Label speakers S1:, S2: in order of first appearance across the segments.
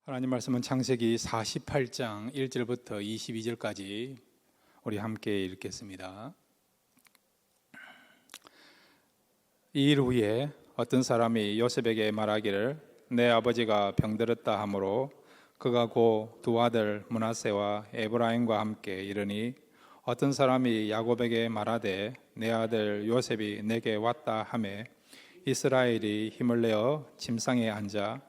S1: 하나님 말씀은 창세기 48장 1절부터 22절까지 우리 함께 읽겠습니다. 이 일 후에 어떤 사람이 요셉에게 말하기를 내 아버지가 병들었다 하므로 그가 곧 두 아들 므낫세와 에브라임과 함께 이르니 어떤 사람이 야곱에게 말하되 내 아들 요셉이 내게 왔다 하매 이스라엘이 힘을 내어 침상에 앉아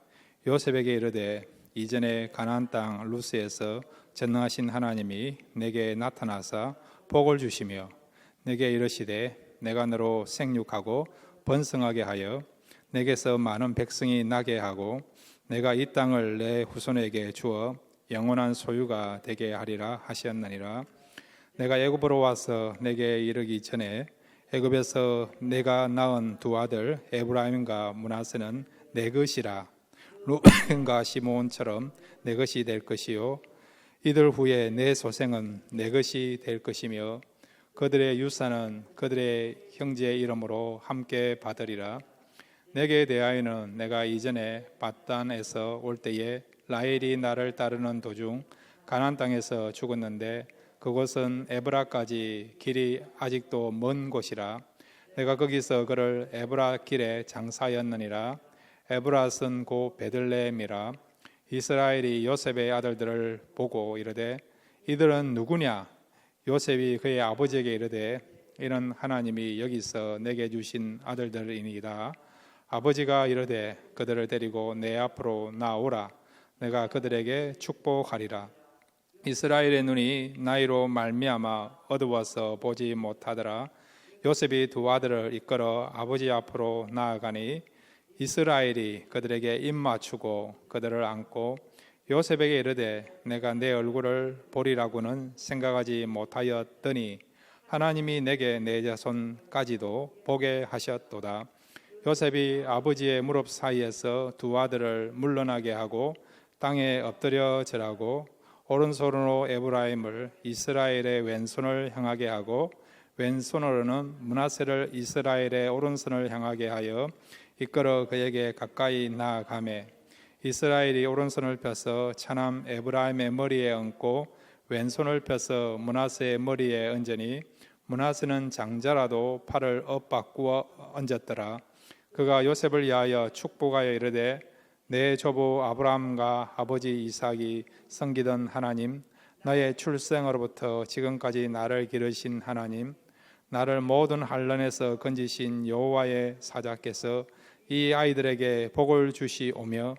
S1: 요셉에게 이르되 이전에 가나안 땅 루스에서 전능하신 하나님이 내게 나타나사 복을 주시며 내게 이르시되 내가 너로 생육하고 번성하게 하여 내게서 많은 백성이 나게 하고 내가 이 땅을 내 후손에게 주어 영원한 소유가 되게 하리라 하셨느니라. 내가 애굽으로 와서 내게 이르기 전에 애굽에서 내가 낳은 두 아들 에브라임과 므낫세는 내 것이라. 루벤과 시므온처럼 내 것이 될 것이요 이들 후에 내 소생은 내 것이 될 것이며 그들의 유산은 그들의 형제의 이름으로 함께 받으리라. 내게 대하여는 내가 이전에 밧단에서 올 때에 라헬이 나를 따르는 도중 가나안 땅에서 죽었는데 그곳은 에브라까지 길이 아직도 먼 곳이라. 내가 거기서 그를 에브라 길에 장사였느니라. 에브라스는 곧 베들레헴이라. 이스라엘이 요셉의 아들들을 보고 이르되 이들은 누구냐? 요셉이 그의 아버지에게 이르되 이는 하나님이 여기서 내게 주신 아들들이니이다. 아버지가 이르되 그들을 데리고 내 앞으로 나오라. 내가 그들에게 축복하리라. 이스라엘의 눈이 나이로 말미암아 어두워서 보지 못하더라. 요셉이 두 아들을 이끌어 아버지 앞으로 나아가니 이스라엘이 그들에게 입 맞추고 그들을 안고 요셉에게 이르되 내가 내 얼굴을 보리라고는 생각하지 못하였더니 하나님이 내게 내 자손까지도 보게 하셨도다. 요셉이 아버지의 무릎 사이에서 두 아들을 물러나게 하고 땅에 엎드려 절하고 오른손으로 에브라임을 이스라엘의 왼손을 향하게 하고 왼손으로는 므낫세를 이스라엘의 오른손을 향하게 하여 이끌어 그에게 가까이 나아가매 이스라엘이 오른손을 펴서 차남 에브라임의 머리에 얹고 왼손을 펴서 므낫세의 머리에 얹으니 므낫세는 장자라도 팔을 엇바꾸어 얹었더라. 그가 요셉을 위하여 축복하여 이르되 내 조부 아브라함과 아버지 이삭이 섬기던 하나님, 나의 출생으로부터 지금까지 나를 기르신 하나님, 나를 모든 환난에서 건지신 여호와의 사자께서 이 아이들에게 복을 주시오며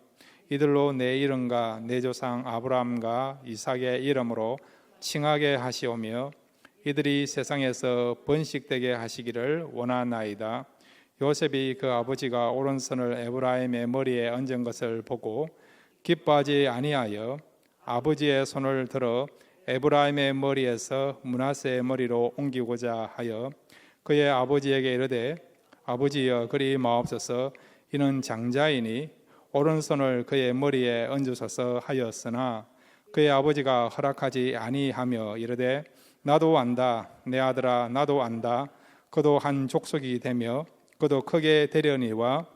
S1: 이들로 내 이름과 내 조상 아브라함과 이삭의 이름으로 칭하게 하시오며 이들이 세상에서 번식되게 하시기를 원하나이다. 요셉이 그 아버지가 오른손을 에브라임의 머리에 얹은 것을 보고 기뻐하지 아니하여 아버지의 손을 들어 에브라임의 머리에서 므낫세의 머리로 옮기고자 하여 그의 아버지에게 이르되 아버지여 그리 마옵소서. 이는 장자이니 오른손을 그의 머리에 얹으소서 하였으나 그의 아버지가 허락하지 아니하며 이르되 나도 안다. 내 아들아 나도 안다. 그도 한 족속이 되며 그도 크게 되려니와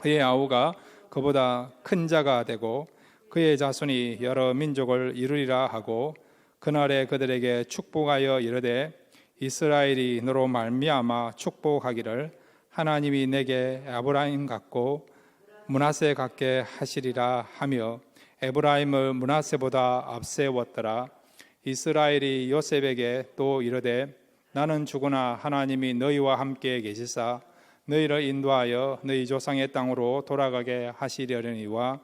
S1: 그의 아우가 그보다 큰 자가 되고 그의 자손이 여러 민족을 이루리라 하고 그날에 그들에게 축복하여 이르되 이스라엘이 너로 말미암아 축복하기를 하나님이 내게 에브라임 같고 므낫세 같게 하시리라 하며 에브라임을 므낫세보다 앞세웠더라. 이스라엘이 요셉에게 또 이르되 나는 죽으나 하나님이 너희와 함께 계시사 너희를 인도하여 너희 조상의 땅으로 돌아가게 하시려니와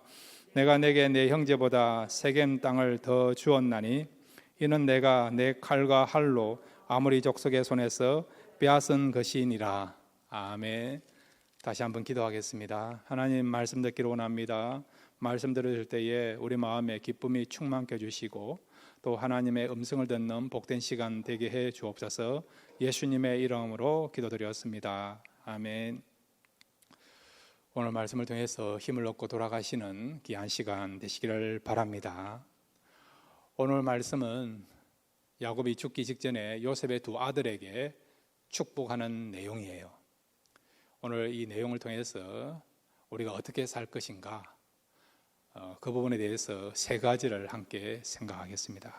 S1: 내가 내게 내 형제보다 세겜 땅을 더 주었나니 이는 내가 내 칼과 활로 아모리 족속의 손에서 빼앗은 것이니라. 아멘. 다시 한번 기도하겠습니다. 하나님 말씀 듣기를 원합니다. 말씀 들으실 때에 우리 마음에 기쁨이 충만케 해주시고 또 하나님의 음성을 듣는 복된 시간 되게 해 주옵소서. 예수님의 이름으로 기도드렸습니다. 아멘. 오늘 말씀을 통해서 힘을 얻고 돌아가시는 귀한 시간 되시기를 바랍니다. 오늘 말씀은 야곱이 죽기 직전에 요셉의 두 아들에게 축복하는 내용이에요. 오늘 이 내용을 통해서 우리가 어떻게 살 것인가, 그 부분에 대해서 세 가지를 함께 생각하겠습니다.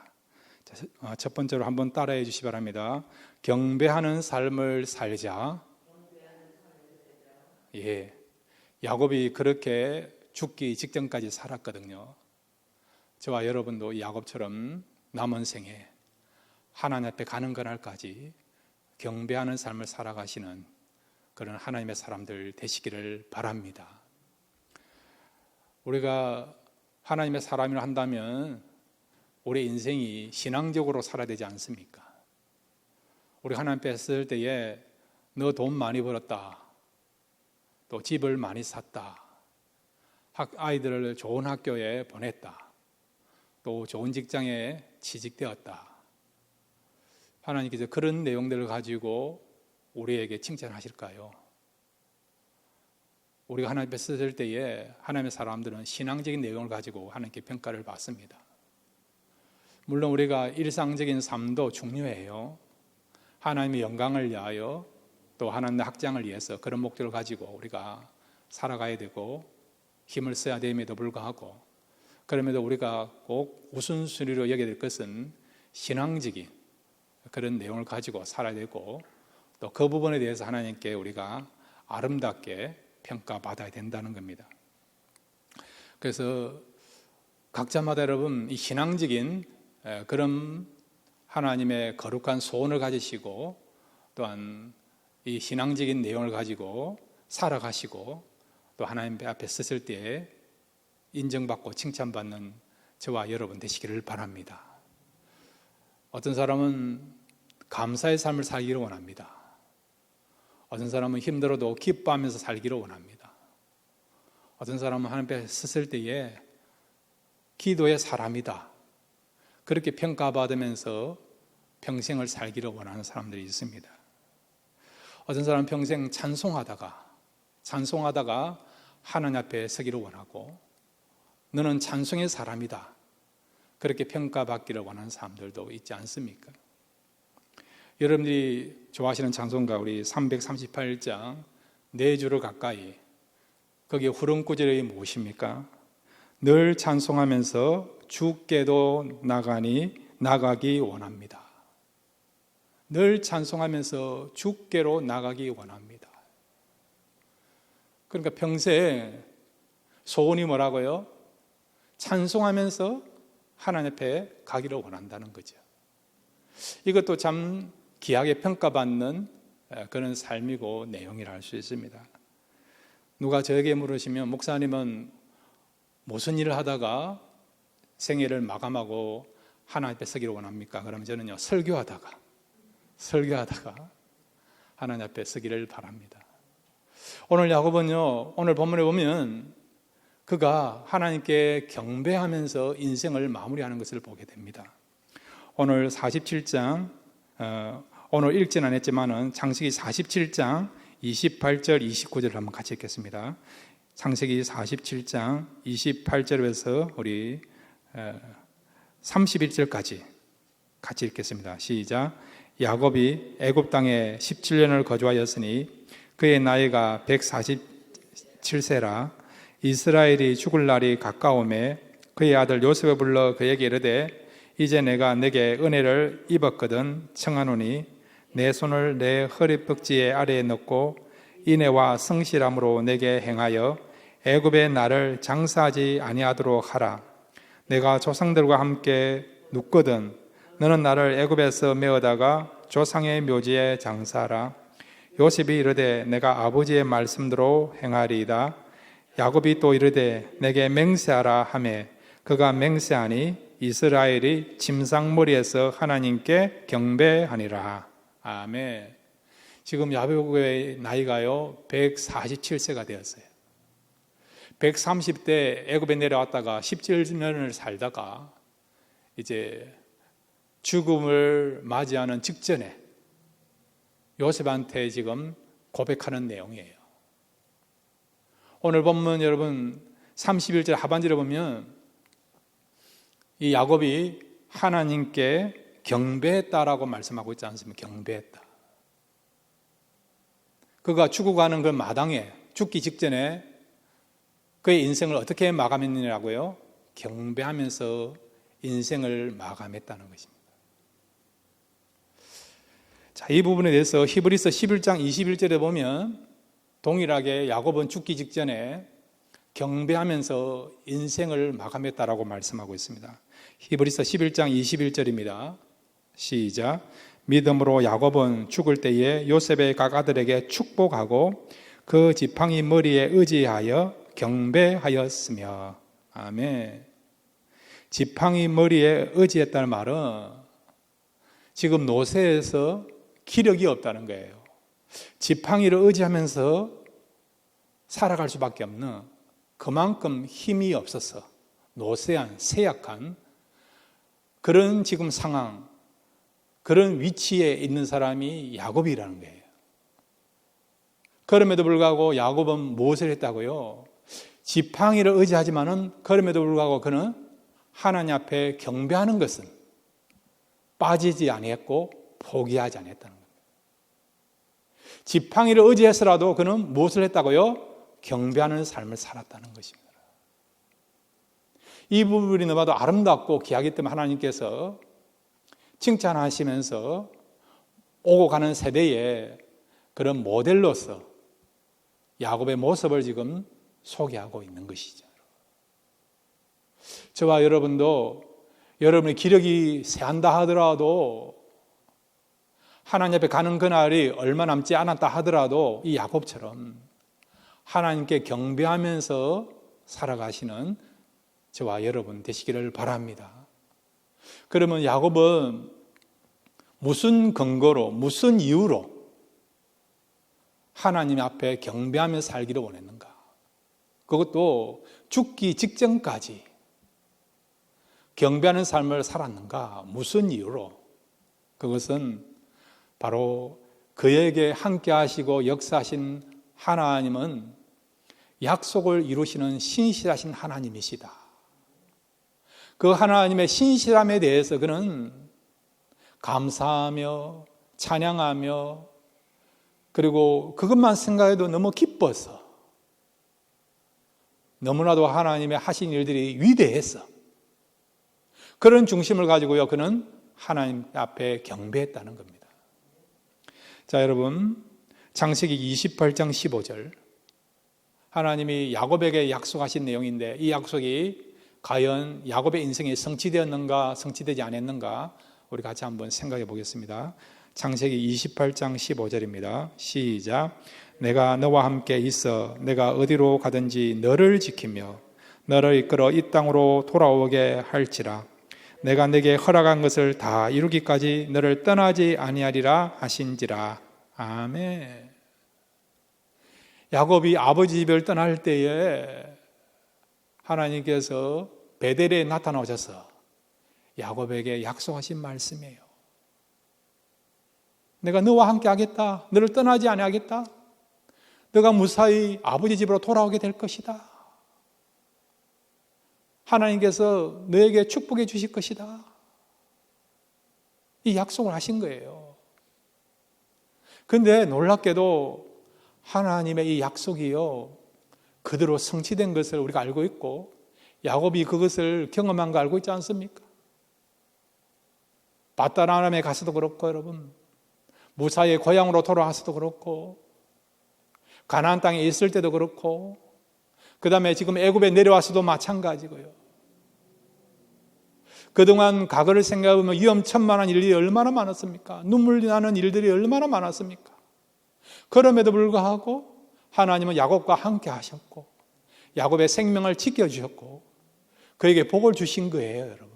S1: 첫 번째로 한번 따라해 주시기 바랍니다. 경배하는 삶을 살자. 예, 야곱이 그렇게 죽기 직전까지 살았거든요. 저와 여러분도 야곱처럼 남은 생에 하나님 앞에 가는 그날까지 경배하는 삶을 살아가시는 그런 하나님의 사람들 되시기를 바랍니다. 우리가 하나님의 사람이라 한다면 우리 인생이 신앙적으로 살아야 되지 않습니까? 우리 하나님 앞에 설 때에 너 돈 많이 벌었다, 또 집을 많이 샀다, 아이들을 좋은 학교에 보냈다, 또 좋은 직장에 취직되었다. 하나님께서 그런 내용들을 가지고 우리에게 칭찬하실까요? 우리가 하나님 앞에 설 때에 하나님의 사람들은 신앙적인 내용을 가지고 하나님께 평가를 받습니다. 물론 우리가 일상적인 삶도 중요해요. 하나님의 영광을 위하여 또 하나님의 확장을 위해서 그런 목적을 가지고 우리가 살아가야 되고 힘을 써야 됨에도 불구하고, 그럼에도 우리가 꼭 우선순위로 여겨야 될 것은 신앙적인 그런 내용을 가지고 살아야 되고, 또 그 부분에 대해서 하나님께 우리가 아름답게 평가받아야 된다는 겁니다. 그래서 각자마다 여러분 이 신앙적인 그런 하나님의 거룩한 소원을 가지시고 또한 이 신앙적인 내용을 가지고 살아가시고 또 하나님 앞에 섰을 때 인정받고 칭찬받는 저와 여러분 되시기를 바랍니다. 어떤 사람은 감사의 삶을 살기를 원합니다. 어떤 사람은 힘들어도 기뻐하면서 살기를 원합니다. 어떤 사람은 하나님 앞에 섰을 때에 기도의 사람이다, 그렇게 평가받으면서 평생을 살기를 원하는 사람들이 있습니다. 어떤 사람은 평생 찬송하다가 하나님 앞에 서기를 원하고, 너는 찬송의 사람이다, 그렇게 평가받기를 원하는 사람들도 있지 않습니까? 여러분들이 좋아하시는 찬송가 우리 338장 내 주를 가까이, 거기에 후렴구절이 무엇입니까? 늘 찬송하면서 주께도 나가기 원합니다. 늘 찬송하면서 주께로 나가기 원합니다. 그러니까 평생 소원이 뭐라고요? 찬송하면서 하나님 앞에 가기를 원한다는 거죠. 이것도 참 귀하게 평가받는 그런 삶이고 내용이라 할 수 있습니다. 누가 저에게 물으시면 목사님은 무슨 일을 하다가 생애를 마감하고 하나님 앞에 서기를 원합니까? 그러면 저는요, 설교하다가 하나님 앞에 서기를 바랍니다. 오늘 야곱은요, 오늘 본문에 보면 그가 하나님께 경배하면서 인생을 마무리하는 것을 보게 됩니다. 오늘 47장, 오늘 읽지는 않았지만은 창세기 47장 28절 29절을 한번 같이 읽겠습니다. 창세기 47장 28절에서 우리 31절까지 같이 읽겠습니다. 시작. 야곱이 애굽 땅에 17년을 거주하였으니 그의 나이가 147세라. 이스라엘이 죽을 날이 가까우매 그의 아들 요셉을 불러 그에게 이르되 이제 내가 내게 은혜를 입었거든 청하노니 내 손을 내 허리벽지에 아래에 넣고 인애와 성실함으로 내게 행하여 애굽의 나를 장사하지 아니하도록 하라. 내가 조상들과 함께 눕거든 너는 나를 애굽에서 메어다가 조상의 묘지에 장사하라. 요셉이 이르되 내가 아버지의 말씀대로 행하리이다. 야곱이 또 이르되 내게 맹세하라 하매 그가 맹세하니 이스라엘이 침상머리에서 하나님께 경배하니라. 아멘. 지금 야곱의 나이가요 147세가 되었어요. 130대 애굽에 내려왔다가 17년을 살다가 이제 죽음을 맞이하는 직전에 요셉한테 지금 고백하는 내용이에요. 오늘 본문 여러분 31절 하반절에 보면 이 야곱이 하나님께 경배했다라고 말씀하고 있지 않습니까? 경배했다. 그가 죽어가는 그 마당에 죽기 직전에 그의 인생을 어떻게 마감했느냐고요? 경배하면서 인생을 마감했다는 것입니다. 자, 이 부분에 대해서 히브리서 11장 21절에 보면 동일하게 야곱은 죽기 직전에 경배하면서 인생을 마감했다라고 말씀하고 있습니다. 히브리서 11장 21절입니다. 시작. 믿음으로 야곱은 죽을 때에 요셉의 각 아들에게 축복하고 그 지팡이 머리에 의지하여 경배하였으며. 아멘. 지팡이 머리에 의지했다는 말은 지금 노쇠에서 기력이 없다는 거예요. 지팡이를 의지하면서 살아갈 수밖에 없는 그만큼 힘이 없어서 노쇠한, 쇠약한 그런 지금 상황, 그런 위치에 있는 사람이 야곱이라는 거예요. 그럼에도 불구하고 야곱은 무엇을 했다고요? 지팡이를 의지하지만은 그럼에도 불구하고 그는 하나님 앞에 경배하는 것은 빠지지 아니했고 포기하지 않았다는 겁니다. 지팡이를 의지해서라도 그는 무엇을 했다고요? 경배하는 삶을 살았다는 것입니다. 이 부분이 너무나도 아름답고 귀하기 때문에 하나님께서 칭찬하시면서 오고 가는 세대에 그런 모델로서 야곱의 모습을 지금 소개하고 있는 것이죠. 저와 여러분도 여러분의 기력이 세한다 하더라도 하나님 앞에 가는 그날이 얼마 남지 않았다 하더라도 이 야곱처럼 하나님께 경배하면서 살아가시는 저와 여러분 되시기를 바랍니다. 그러면 야곱은 무슨 근거로, 무슨 이유로 하나님 앞에 경배하며 살기를 원했는가? 그것도 죽기 직전까지 경배하는 삶을 살았는가? 무슨 이유로? 그것은 바로 그에게 함께 하시고 역사하신 하나님은 약속을 이루시는 신실하신 하나님이시다. 그 하나님의 신실함에 대해서 그는 감사하며 찬양하며 그리고 그것만 생각해도 너무 기뻐서 너무나도 하나님의 하신 일들이 위대해서 그런 중심을 가지고요 그는 하나님 앞에 경배했다는 겁니다. 자, 여러분 창세기 28장 15절 하나님이 야곱에게 약속하신 내용인데 이 약속이 과연 야곱의 인생에 성취되었는가 성취되지 않았는가 우리 같이 한번 생각해 보겠습니다. 창세기 28장 15절입니다. 시작. 내가 너와 함께 있어 내가 어디로 가든지 너를 지키며 너를 이끌어 이 땅으로 돌아오게 할지라. 내가 네게 허락한 것을 다 이루기까지 너를 떠나지 아니하리라 하신지라. 아멘. 야곱이 아버지 집을 떠날 때에 하나님께서 베델에 나타나셔서 야곱에게 약속하신 말씀이에요. 내가 너와 함께 하겠다. 너를 떠나지 아니하겠다. 너가 무사히 아버지 집으로 돌아오게 될 것이다. 하나님께서 너에게 축복해 주실 것이다. 이 약속을 하신 거예요. 그런데 놀랍게도 하나님의 이 약속이요 그대로 성취된 것을 우리가 알고 있고 야곱이 그것을 경험한 거 알고 있지 않습니까? 바다나람에 가서도 그렇고 여러분 무사히 고향으로 돌아와서도 그렇고 가나안 땅에 있을 때도 그렇고 그 다음에 지금 애굽에 내려와서도 마찬가지고요. 그동안 과거를 생각해보면 위험천만한 일들이 얼마나 많았습니까? 눈물 나는 일들이 얼마나 많았습니까? 그럼에도 불구하고 하나님은 야곱과 함께 하셨고 야곱의 생명을 지켜주셨고 그에게 복을 주신 거예요, 여러분.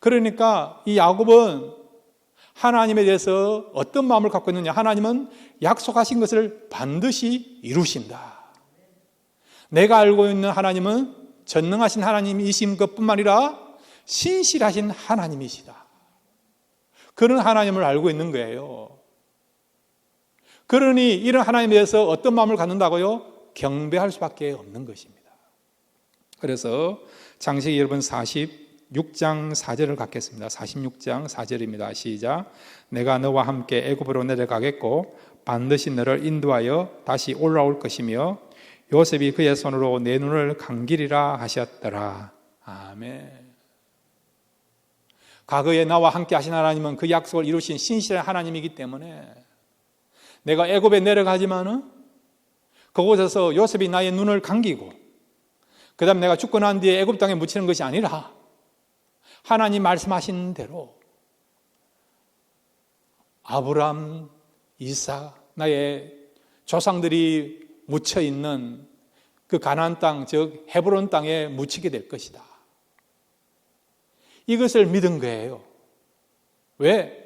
S1: 그러니까 이 야곱은 하나님에 대해서 어떤 마음을 갖고 있느냐? 하나님은 약속하신 것을 반드시 이루신다. 내가 알고 있는 하나님은 전능하신 하나님이신 것뿐만 아니라 신실하신 하나님이시다. 그런 하나님을 알고 있는 거예요. 그러니 이런 하나님에 대해서 어떤 마음을 갖는다고요? 경배할 수밖에 없는 것입니다. 그래서 창세기 여러분 46장 4절을 갖겠습니다. 46장 4절입니다. 시작. 내가 너와 함께 애굽으로 내려가겠고 반드시 너를 인도하여 다시 올라올 것이며 요셉이 그의 손으로 내 눈을 감기리라 하셨더라. 아멘. 과거에 나와 함께 하신 하나님은 그 약속을 이루신 신실한 하나님이기 때문에 내가 애굽에 내려가지만은 그곳에서 요셉이 나의 눈을 감기고 그 다음 내가 죽고 난 뒤에 애굽 땅에 묻히는 것이 아니라 하나님 말씀하신 대로 아브람, 이삭, 나의 조상들이 묻혀있는 그 가나안 땅, 즉 헤브론 땅에 묻히게 될 것이다. 이것을 믿은 거예요. 왜?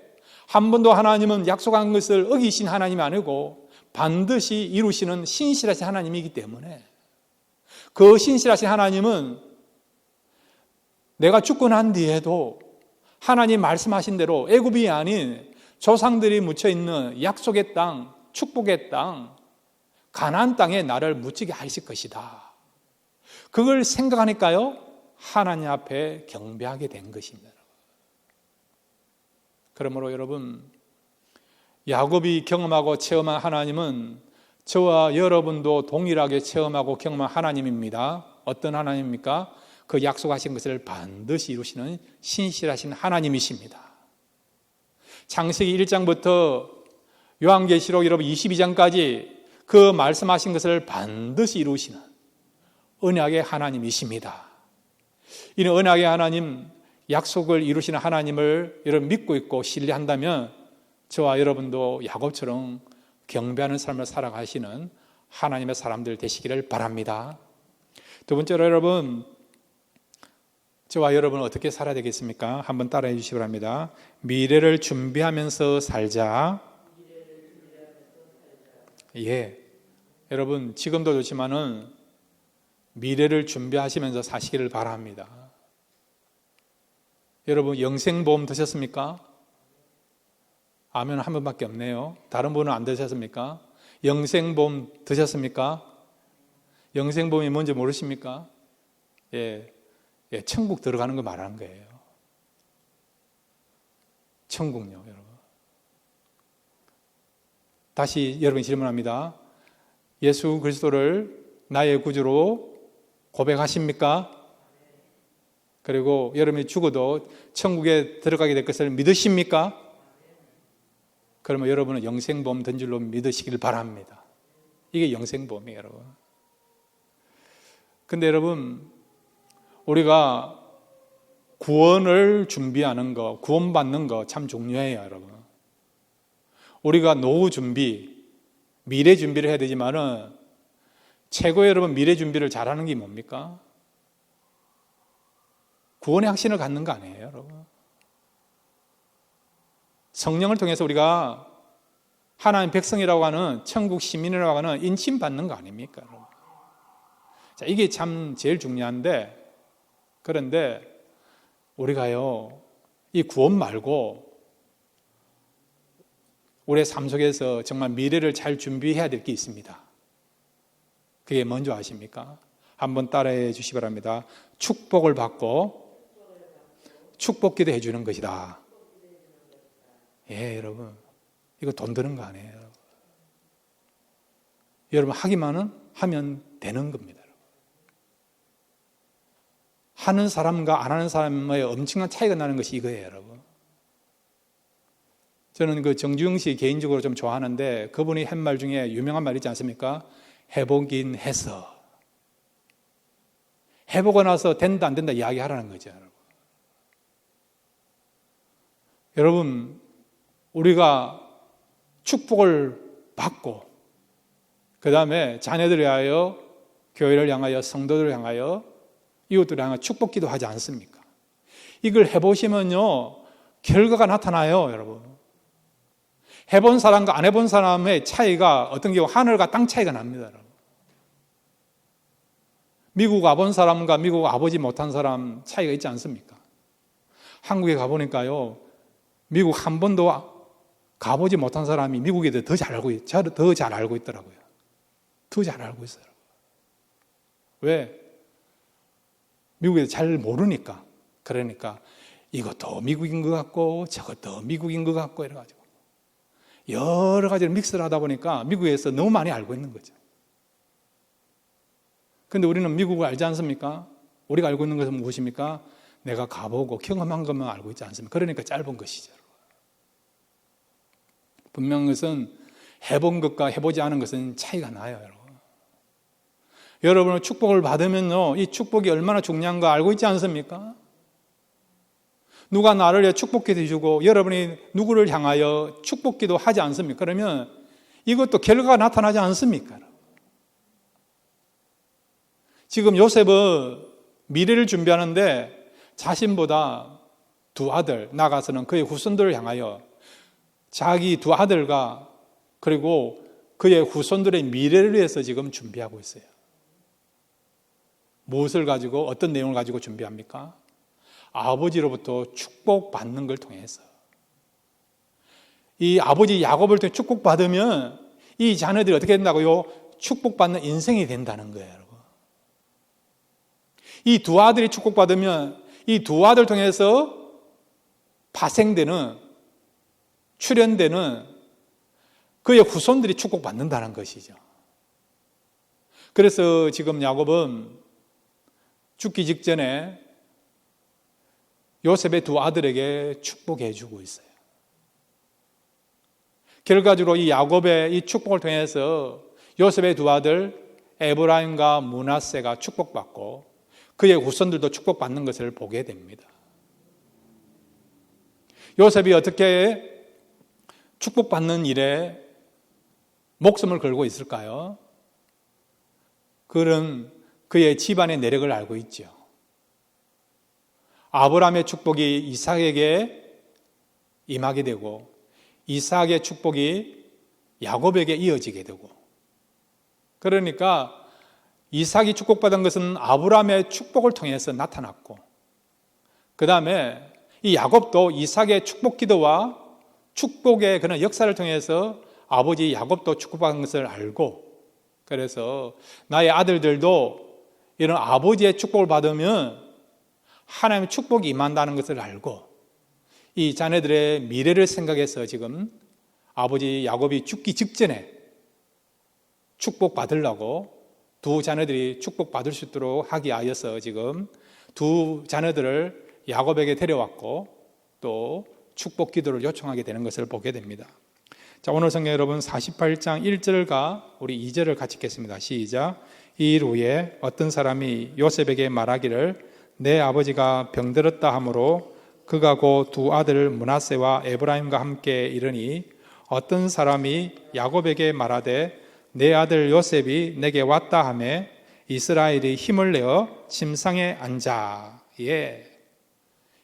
S1: 한 번도 하나님은 약속한 것을 어기신 하나님이 아니고 반드시 이루시는 신실하신 하나님이기 때문에 그 신실하신 하나님은 내가 죽고 난 뒤에도 하나님 말씀하신 대로 애굽이 아닌 조상들이 묻혀있는 약속의 땅, 축복의 땅, 가나안 땅에 나를 묻히게 하실 것이다. 그걸 생각하니까요, 하나님 앞에 경배하게 된 것입니다. 그러므로 여러분, 야곱이 경험하고 체험한 하나님은 저와 여러분도 동일하게 체험하고 경험한 하나님입니다. 어떤 하나님입니까? 그 약속하신 것을 반드시 이루시는 신실하신 하나님이십니다. 창세기 1장부터 요한계시록 여러분 22장까지 그 말씀하신 것을 반드시 이루시는 언약의 하나님이십니다. 이는 언약의 하나님, 약속을 이루시는 하나님을 여러분 믿고 있고 신뢰한다면 저와 여러분도 야곱처럼 경배하는 삶을 살아가시는 하나님의 사람들 되시기를 바랍니다. 두 번째로 여러분, 저와 여러분은 어떻게 살아야 되겠습니까? 한번 따라해 주시기 바랍니다. 미래를 준비하면서 살자. 예, 여러분 지금도 좋지만은 미래를 준비하시면서 사시기를 바랍니다. 여러분 영생보험 드셨습니까? 아멘 한 번밖에 없네요. 다른 분은 안 드셨습니까? 영생보험 드셨습니까? 영생보험이 뭔지 모르십니까? 예, 천국 들어가는 거 말하는 거예요. 천국요, 여러분. 다시 여러분 질문합니다. 예수 그리스도를 나의 구주로 고백하십니까? 그리고 여러분이 죽어도 천국에 들어가게 될 것을 믿으십니까? 그러면 여러분은 영생보험 든 줄로 믿으시길 바랍니다. 이게 영생보험이에요, 여러분. 근데 여러분, 우리가 구원을 준비하는 거, 구원받는 거 참 중요해요, 여러분. 우리가 노후 준비, 미래 준비를 해야 되지만은 최고 여러분 미래 준비를 잘하는 게 뭡니까? 구원의 확신을 갖는 거 아니에요, 여러분. 성령을 통해서 우리가 하나님 백성이라고 하는 천국 시민이라고 하는 인침받는 거 아닙니까, 여러분? 자, 이게 참 제일 중요한데, 그런데 우리가요, 이 구원 말고 우리의 삶 속에서 정말 미래를 잘 준비해야 될 게 있습니다. 그게 뭔지 아십니까? 한번 따라해 주시기 바랍니다. 축복을 받고 축복기도 해주는 것이다. 예, 여러분, 이거 돈 드는 거 아니에요. 여러분 하기만은 하면 되는 겁니다. 하는 사람과 안 하는 사람의 엄청난 차이가 나는 것이 이거예요, 여러분. 저는 그 정주영 씨 개인적으로 좀 좋아하는데 그분이 한 말 중에 유명한 말 있지 않습니까? 해보긴 해서. 해보고 나서 된다 안 된다 이야기하라는 거죠, 여러분. 여러분, 우리가 축복을 받고 그 다음에 자녀들을 위하여, 교회를 향하여, 성도들을 향하여, 이웃들을 향하여 축복기도 하지 않습니까? 이걸 해보시면요 결과가 나타나요, 여러분. 해본 사람과 안 해본 사람의 차이가 어떤 경우 하늘과 땅 차이가 납니다, 여러분. 미국 와본 사람과 미국 와보지 못한 사람 차이가 있지 않습니까? 한국에 가보니까요 미국 한 번도 가보지 못한 사람이 미국에 더 잘 알고 있더라고요. 더 잘 알고 있어요. 왜? 미국에 잘 모르니까. 그러니까 이것도 미국인 것 같고 저것도 미국인 것 같고 이래가지고 여러 가지를 믹스를 하다 보니까 미국에서 너무 많이 알고 있는 거죠. 근데 우리는 미국을 알지 않습니까? 우리가 알고 있는 것은 무엇입니까? 내가 가보고 경험한 것만 알고 있지 않습니까? 그러니까 짧은 것이죠. 분명한 것은 해본 것과 해보지 않은 것은 차이가 나요, 여러분. 여러분은 축복을 받으면요, 이 축복이 얼마나 중요한 거 알고 있지 않습니까? 누가 나를 축복기도 해주고 여러분이 누구를 향하여 축복기도 하지 않습니까? 그러면 이것도 결과가 나타나지 않습니까? 지금 요셉은 미래를 준비하는데 자신보다 두 아들, 나가서는 그의 후손들을 향하여 자기 두 아들과 그리고 그의 후손들의 미래를 위해서 지금 준비하고 있어요. 무엇을 가지고, 어떤 내용을 가지고 준비합니까? 아버지로부터 축복받는 걸 통해서. 이 아버지 야곱을 통해 축복받으면 이 자녀들이 어떻게 된다고요? 축복받는 인생이 된다는 거예요, 여러분. 이 두 아들이 축복받으면 이 두 아들 통해서 파생되는, 출현되는 그의 후손들이 축복받는다는 것이죠. 그래서 지금 야곱은 죽기 직전에 요셉의 두 아들에게 축복해 주고 있어요. 결과적으로 이 야곱의 이 축복을 통해서 요셉의 두 아들 에브라임과 므낫세가 축복받고 그의 후손들도 축복받는 것을 보게 됩니다. 요셉이 어떻게 축복받는 일에 목숨을 걸고 있을까요? 그는 그의 집안의 내력을 알고 있죠. 아브라함의 축복이 이삭에게 임하게 되고 이삭의 축복이 야곱에게 이어지게 되고, 그러니까 이삭이 축복받은 것은 아브라함의 축복을 통해서 나타났고, 그 다음에 이 야곱도 이삭의 축복 기도와 축복의 그런 역사를 통해서 아버지 야곱도 축복받은 것을 알고, 그래서 나의 아들들도 이런 아버지의 축복을 받으면 하나님의 축복이 임한다는 것을 알고 이 자녀들의 미래를 생각해서 지금 아버지 야곱이 죽기 직전에 축복받으려고 두 자녀들이 축복받을 수 있도록 하기 위하여서 지금 두 자녀들을 야곱에게 데려왔고 또 축복 기도를 요청하게 되는 것을 보게 됩니다. 자, 오늘 성경 여러분 48장 1절과 우리 2절을 같이 읽겠습니다. 시작. 이 일 후에 어떤 사람이 요셉에게 말하기를 내 아버지가 병들었다 하므로 그가 곧 두 아들 므낫세와 에브라임과 함께 이르니 어떤 사람이 야곱에게 말하되 내 아들 요셉이 내게 왔다 하매 이스라엘이 힘을 내어 침상에 앉아. 예,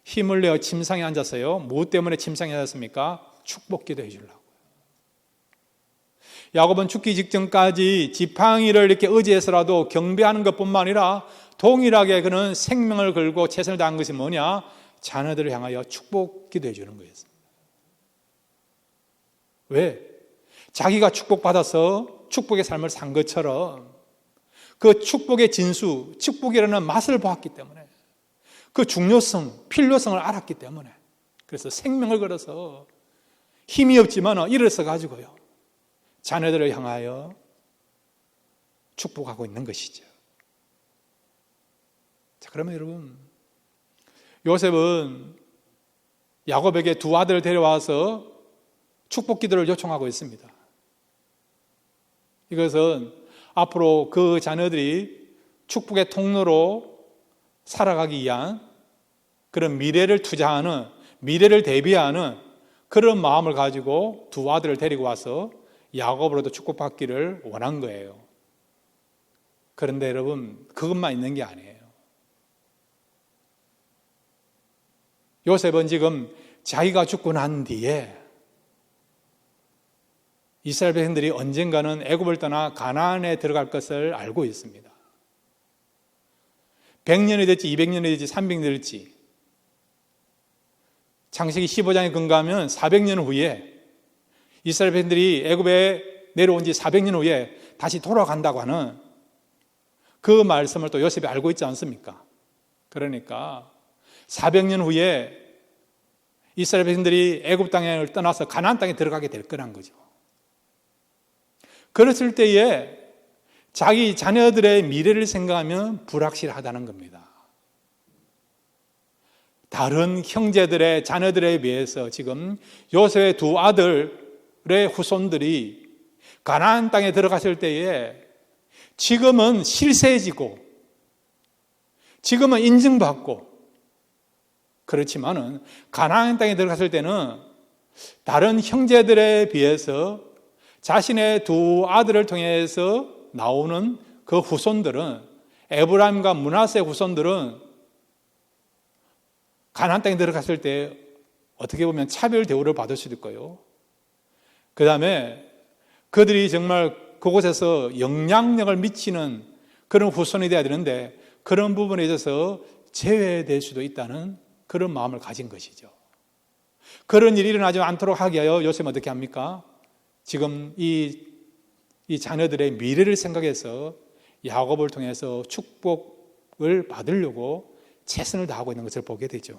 S1: 힘을 내어 침상에 앉았어요. 무엇 때문에 침상에 앉았습니까? 축복 기도해 주려고. 야곱은 죽기 직전까지 지팡이를 이렇게 의지해서라도 경배하는 것뿐만 아니라 동일하게 그는 생명을 걸고 최선을 다한 것이 뭐냐? 자녀들을 향하여 축복 기도해 주는 거였습니다. 왜? 자기가 축복받아서 축복의 삶을 산 것처럼 그 축복의 진수, 축복이라는 맛을 보았기 때문에 그 중요성, 필요성을 알았기 때문에 그래서 생명을 걸어서 힘이 없지만 일어서 가지고요 자녀들을 향하여 축복하고 있는 것이죠. 자, 그러면 여러분, 요셉은 야곱에게 두 아들을 데려와서 축복 기도를 요청하고 있습니다. 이것은 앞으로 그 자녀들이 축복의 통로로 살아가기 위한 그런 미래를 투자하는, 미래를 대비하는 그런 마음을 가지고 두 아들을 데리고 와서 야곱으로도 축복받기를 원한 거예요. 그런데 여러분, 그것만 있는 게 아니에요. 요셉은 지금 자기가 죽고 난 뒤에 이스라엘 백성들이 언젠가는 애굽을 떠나 가나안에 들어갈 것을 알고 있습니다. 100년이 될지 200년이 될지 300년이 될지 창세기 15장에 근거하면 400년 후에 이스라엘 백성들이 애굽에 내려온 지 400년 후에 다시 돌아간다고 하는 그 말씀을 또 요셉이 알고 있지 않습니까? 그러니까 400년 후에 이스라엘 백성들이 애굽 땅을 떠나서 가나안 땅에 들어가게 될 거란 거죠. 그랬을 때에 자기 자녀들의 미래를 생각하면 불확실하다는 겁니다. 다른 형제들의 자녀들에 비해서 지금 요셉의 두 아들의 후손들이 가나안 땅에 들어갔을 때에 지금은 실세지고 지금은 인증받고 그렇지만은 가나안 땅에 들어갔을 때는 다른 형제들에 비해서 자신의 두 아들을 통해서 나오는 그 후손들은, 에브라임과 므낫세 후손들은 가나안 땅에 들어갔을 때 어떻게 보면 차별 대우를 받을 수도 있고요. 그 다음에 그들이 정말 그곳에서 영향력을 미치는 그런 후손이 되어야 되는데 그런 부분에 있어서 제외될 수도 있다는 그런 마음을 가진 것이죠. 그런 일이 일어나지 않도록 하기 위하여 요셉은 어떻게 합니까? 지금 이 자녀들의 미래를 생각해서 야곱을 통해서 축복을 받으려고 최선을 다하고 있는 것을 보게 되죠.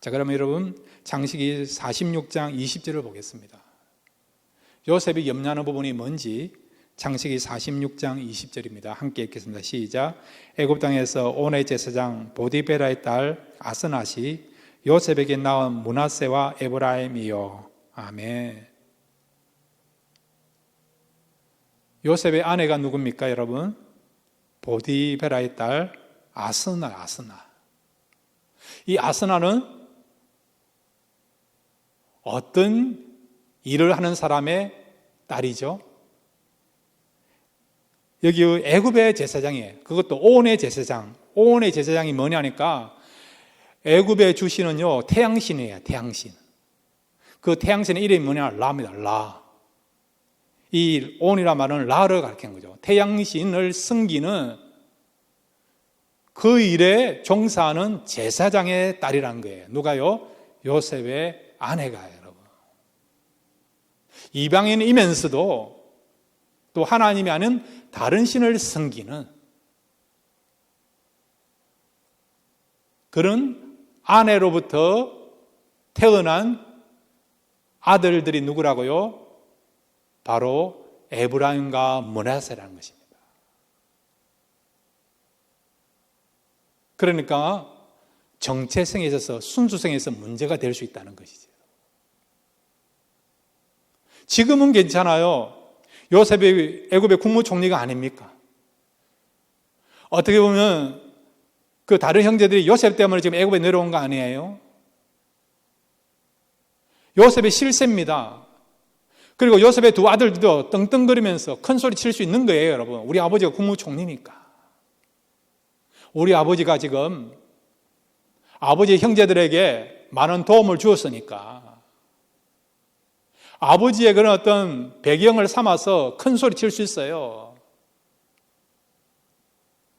S1: 자, 그러면 여러분 창세기 46장 20절을 보겠습니다. 요셉이 염려하는 부분이 뭔지 창세기 46장 20절입니다. 함께 읽겠습니다. 시작. 애굽 땅에서 온의 제사장 보디베라의 딸 아스낫이 요셉에게 낳은 므낫세와 에브라임이요. 아멘. 요셉의 아내가 누굽니까, 여러분? 보디베라의 딸 아스나. 이 아스나는 어떤 일을 하는 사람의 딸이죠? 여기 애굽의 제사장이에요. 그것도 온의 제사장. 온의 제사장이 뭐냐니까 애굽의 주신은요 태양신이에요. 태양신. 그 태양신의 이름이 뭐냐? 라입니다. 라. 이 온이란 말은 라를 가리키는 거죠. 태양신을 섬기는 그 일에 종사하는 제사장의 딸이라는 거예요. 누가요? 요셉의 아내가요, 여러분. 이방인이면서도 또 하나님이 아닌 다른 신을 섬기는 그런 아내로부터 태어난 아들들이 누구라고요? 바로 에브라임과 므낫세라는 것입니다. 그러니까 정체성에 있어서 순수성에 있어서 문제가 될 수 있다는 것이죠. 지금은 괜찮아요. 요셉이 애굽의 국무총리가 아닙니까? 어떻게 보면 그 다른 형제들이 요셉 때문에 지금 애굽에 내려온 거 아니에요? 요셉의 실세입니다. 그리고 요셉의 두 아들도 떵떵거리면서 큰 소리 칠 수 있는 거예요, 여러분. 우리 아버지가 국무총리니까. 우리 아버지가 지금 아버지의 형제들에게 많은 도움을 주었으니까 아버지의 그런 어떤 배경을 삼아서 큰 소리 칠 수 있어요.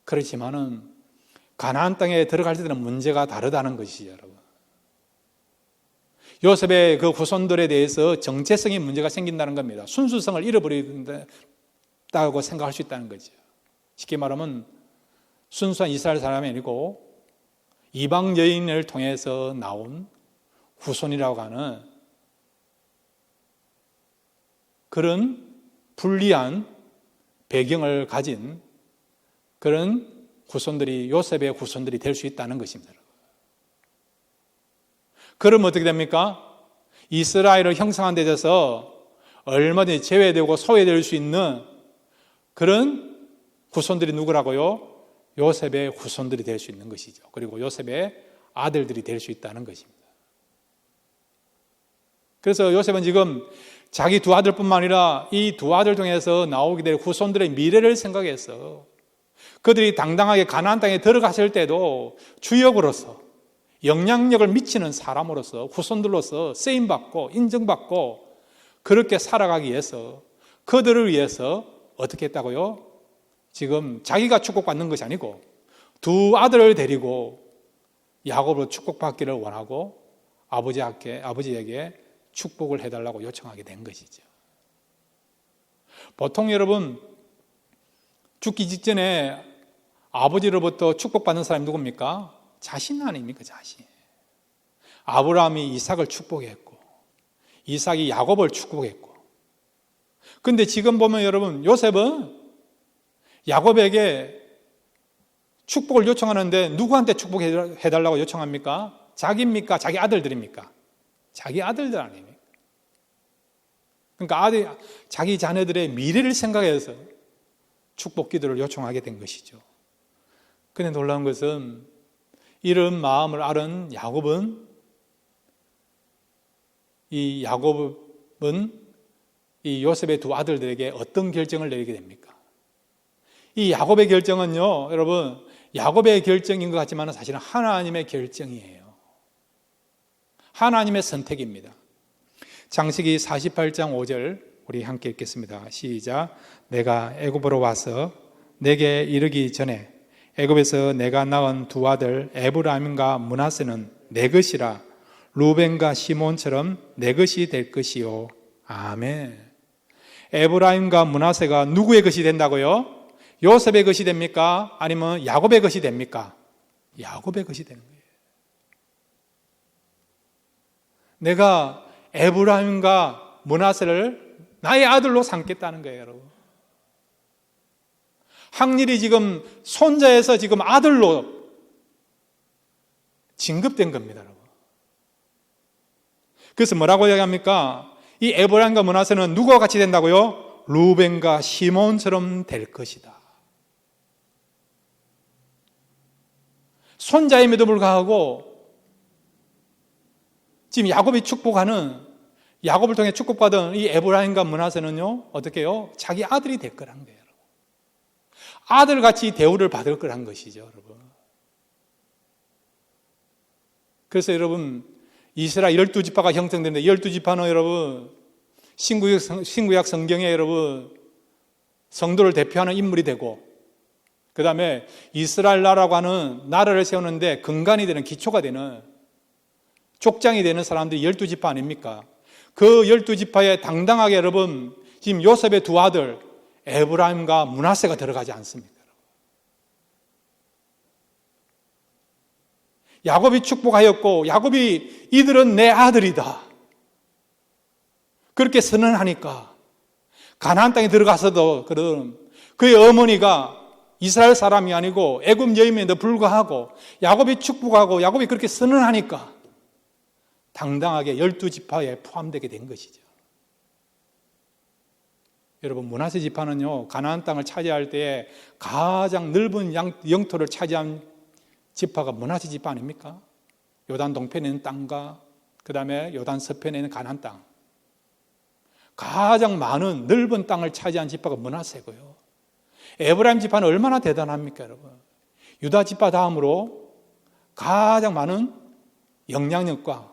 S1: 그렇지만은 가나안 땅에 들어갈 때는 문제가 다르다는 것이죠, 여러분. 요셉의 그 후손들에 대해서 정체성의 문제가 생긴다는 겁니다. 순수성을 잃어버린다고 생각할 수 있다는 거죠. 쉽게 말하면 순수한 이스라엘 사람이 아니고 이방 여인을 통해서 나온 후손이라고 하는 그런 불리한 배경을 가진 그런 후손들이 요셉의 후손들이 될 수 있다는 것입니다. 그러면 어떻게 됩니까? 이스라엘을 형성한 데 있어서 얼마든지 제외되고 소외될 수 있는 그런 후손들이 누구라고요? 요셉의 후손들이 될 수 있는 것이죠. 그리고 요셉의 아들들이 될 수 있다는 것입니다. 그래서 요셉은 지금 자기 두 아들뿐만 아니라 이 두 아들 중에서 나오게 될 후손들의 미래를 생각해서 그들이 당당하게 가나안 땅에 들어갔을 때도 주역으로서 영향력을 미치는 사람으로서 후손들로서 쓰임받고 인정받고 그렇게 살아가기 위해서 그들을 위해서 어떻게 했다고요? 지금 자기가 축복받는 것이 아니고 두 아들을 데리고 야곱으로 축복받기를 원하고 아버지에게 축복을 해달라고 요청하게 된 것이죠. 보통 여러분 죽기 직전에 아버지로부터 축복받는 사람이 누굽니까? 자신 아닙니까? 자신. 아브라함이 이삭을 축복했고 이삭이 야곱을 축복했고 근데 지금 보면 여러분 요셉은 야곱에게 축복을 요청하는데 누구한테 축복해달라고 요청합니까? 자기입니까? 자기 아들들입니까? 자기 아들들 아닙니까? 그러니까 자기 자녀들의 미래를 생각해서 축복 기도를 요청하게 된 것이죠. 그런데 놀라운 것은 이런 마음을 알은 야곱은 이 요셉의 두 아들들에게 어떤 결정을 내리게 됩니까? 이 야곱의 결정은요, 여러분, 야곱의 결정인 것 같지만 사실은 하나님의 결정이에요. 하나님의 선택입니다. 창세기 48장 5절 우리 함께 읽겠습니다. 시작. 내가 애굽으로 와서 내게 이르기 전에 애굽에서 내가 낳은 두 아들 에브라임과 므낫세는 내 것이라 루벤과 시몬처럼 내 것이 될 것이요. 아멘. 에브라임과 므낫세가 누구의 것이 된다고요? 요셉의 것이 됩니까? 아니면 야곱의 것이 됩니까? 야곱의 것이 되는 거예요. 내가 에브라임과 므낫세를 나의 아들로 삼겠다는 거예요, 여러분. 항일이 지금 손자에서 지금 아들로 진급된 겁니다, 여러분. 그래서 뭐라고 이야기합니까? 이 에브라임과 므낫세는 누구와 같이 된다고요? 루벤과 시몬처럼 될 것이다. 손자임에도 불구하고 지금 야곱이 야곱을 통해 축복받은 이 에브라임과 므낫세는요, 어떻게 해요? 자기 아들이 될 거라는 거예요. 아들같이 대우를 받을 거란 것이죠, 여러분. 그래서 여러분, 이스라엘 12지파가 형성되는데 12지파는 여러분, 신구약 성경에 여러분, 성도를 대표하는 인물이 되고, 그 다음에 이스라엘 나라라고 하는 나라를 세우는데 근간이 되는, 기초가 되는, 족장이 되는 사람들이 12지파 아닙니까? 그 12지파에 당당하게 여러분, 지금 요셉의 두 아들 에브라임과 므낫세가 들어가지 않습니까? 야곱이 축복하였고 야곱이 이들은 내 아들이다 그렇게 선언하니까 가나안 땅에 들어가서도 그의 어머니가 이스라엘 사람이 아니고 애굽 여인임에도 불구하고 야곱이 축복하고 야곱이 그렇게 선언하니까 당당하게 12지파에 포함되게 된 것이죠. 여러분, 므낫세 지파는요, 가나안 땅을 차지할 때에 가장 넓은 영토를 차지한 지파가 므낫세 지파 아닙니까? 요단 동편에 있는 땅과 그 다음에 요단 서편에 있는 가나안 땅, 가장 많은 넓은 땅을 차지한 지파가 므낫세고요. 에브라임 지파는 얼마나 대단합니까, 여러분? 유다 지파 다음으로 가장 많은 영향력과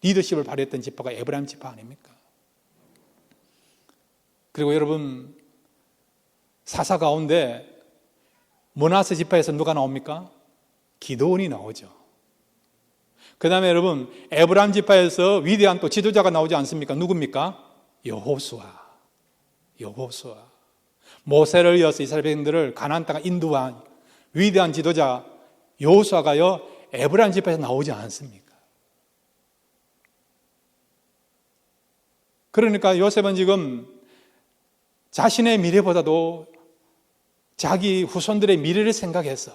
S1: 리더십을 발휘했던 지파가 에브라임 지파 아닙니까? 그리고 여러분, 사사 가운데 므낫세 지파에서 누가 나옵니까? 기드온이 나오죠. 그 다음에 여러분, 에브라임 지파에서 위대한 또 지도자가 나오지 않습니까? 누굽니까? 여호수아. 모세를 이어서 이스라엘 백성들을 가나안 땅에 인도한 위대한 지도자 여호수아가요, 에브라임 지파에서 나오지 않습니까? 그러니까 요셉은 지금 자신의 미래보다도 자기 후손들의 미래를 생각해서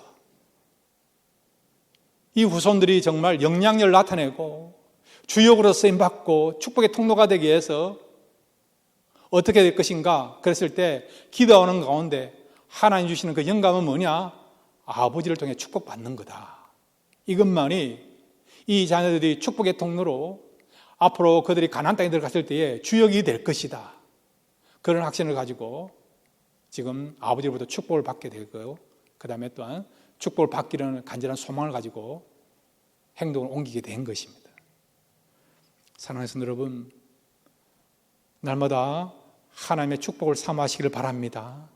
S1: 이 후손들이 정말 영향력을 나타내고 주역으로 쓰임받고 축복의 통로가 되기 위해서 어떻게 될 것인가 그랬을 때 기도하는 가운데 하나님 주시는 그 영감은 뭐냐? 아버지를 통해 축복받는 거다. 이것만이 이 자녀들이 축복의 통로로 앞으로 그들이 가나안 땅에 들어갔을 때에 주역이 될 것이다. 그런 확신을 가지고 지금 아버지로부터 축복을 받게 되고 그 다음에 또한 축복을 받기라는 간절한 소망을 가지고 행동을 옮기게 된 것입니다. 사랑하는 성도 여러분, 날마다 하나님의 축복을 사모하시기를 바랍니다.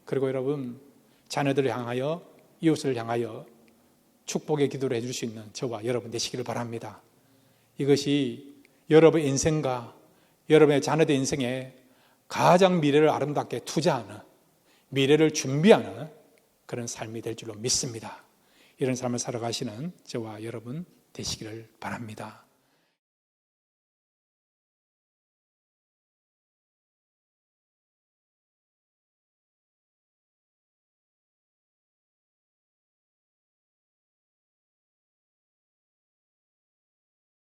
S1: 그리고 여러분, 자녀들을 향하여, 이웃을 향하여 축복의 기도를 해줄 수 있는 저와 여러분 되시기를 바랍니다. 이것이 여러분의 인생과 여러분의 자녀들 인생에 가장 미래를 아름답게 투자하는, 미래를 준비하는 그런 삶이 될 줄로 믿습니다. 이런 삶을 살아가시는 저와 여러분 되시기를 바랍니다.